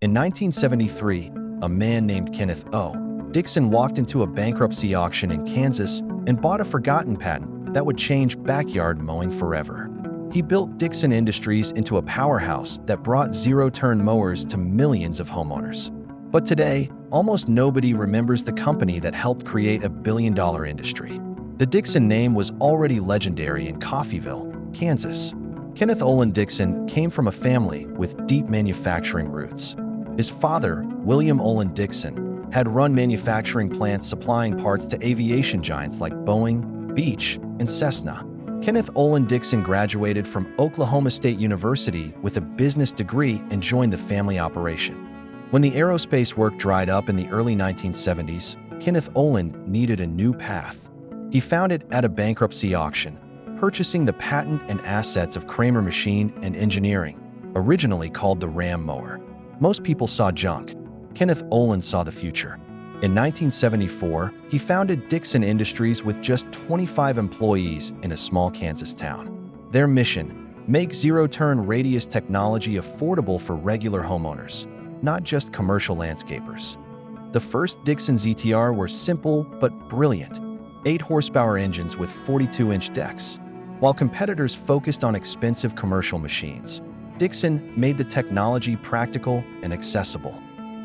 In 1973, a man named Kenneth O. Dixon walked into a bankruptcy auction in Kansas and bought a forgotten patent that would change backyard mowing forever. He built Dixon Industries into a powerhouse that brought zero-turn mowers to millions of homeowners. But today, almost nobody remembers the company that helped create a billion-dollar industry. The Dixon name was already legendary in Coffeyville, Kansas. Kenneth Olin Dixon came from a family with deep manufacturing roots. His father, William Olin Dixon, had run manufacturing plants supplying parts to aviation giants like Boeing, Beech, and Cessna. Kenneth Olin Dixon graduated from Oklahoma State University with a business degree and joined the family operation. When the aerospace work dried up in the early 1970s, Kenneth Olin needed a new path. He found it at a bankruptcy auction, purchasing the patent and assets of Kramer Machine and Engineering, originally called the Ram mower. Most people saw junk. Kenneth Olin saw the future. In 1974, he founded Dixon Industries with just 25 employees in a small Kansas town. Their mission: make zero-turn radius technology affordable for regular homeowners, not just commercial landscapers. The first Dixon ZTR were simple but brilliant, 8-horsepower engines with 42-inch decks. While competitors focused on expensive commercial machines, Dixon made the technology practical and accessible.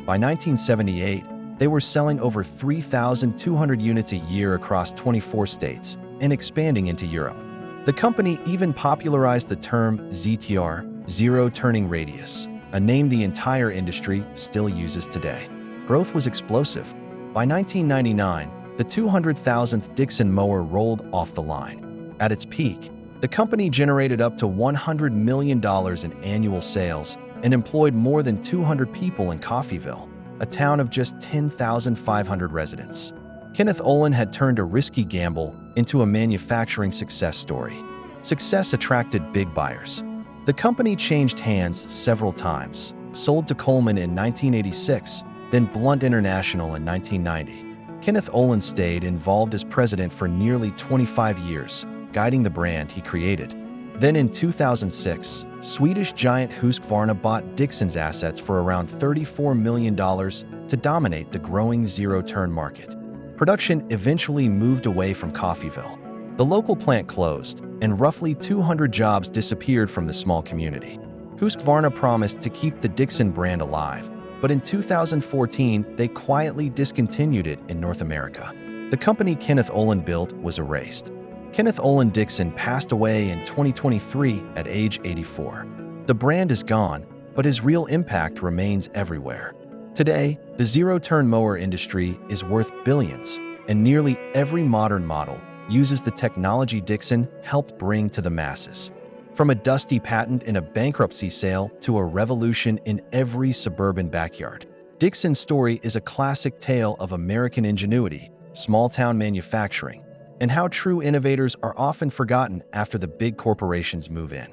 By 1978, they were selling over 3,200 units a year across 24 states and expanding into Europe. The company even popularized the term ZTR, Zero Turning Radius, a name the entire industry still uses today. Growth was explosive. By 1999, the 200,000th Dixon mower rolled off the line. At its peak, the company generated up to $100 million in annual sales and employed more than 200 people in Coffeyville, a town of just 10,500 residents. Kenneth Olin had turned a risky gamble into a manufacturing success story. Success attracted big buyers. The company changed hands several times, sold to Coleman in 1986, then Blunt International in 1990. Kenneth Olin stayed involved as president for nearly 25 years, guiding the brand he created. Then in 2006, Swedish giant Husqvarna bought Dixon's assets for around $34 million to dominate the growing zero-turn market. Production eventually moved away from Coffeyville. The local plant closed, and roughly 200 jobs disappeared from the small community. Husqvarna promised to keep the Dixon brand alive, but in 2014, they quietly discontinued it in North America. The company Kenneth Olin built was erased. Kenneth Olin Dixon passed away in 2023 at age 84. The brand is gone, but his real impact remains everywhere. Today, the zero-turn mower industry is worth billions, and nearly every modern model uses the technology Dixon helped bring to the masses. From a dusty patent in a bankruptcy sale to a revolution in every suburban backyard, Dixon's story is a classic tale of American ingenuity, small-town manufacturing, and how true innovators are often forgotten after the big corporations move in.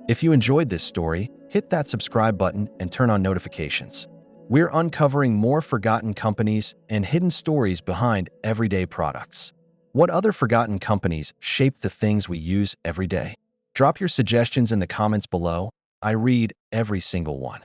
If you enjoyed this story, hit that subscribe button and turn on notifications. We're uncovering more forgotten companies and hidden stories behind everyday products. What other forgotten companies shape the things we use every day? Drop your suggestions in the comments below. I read every single one.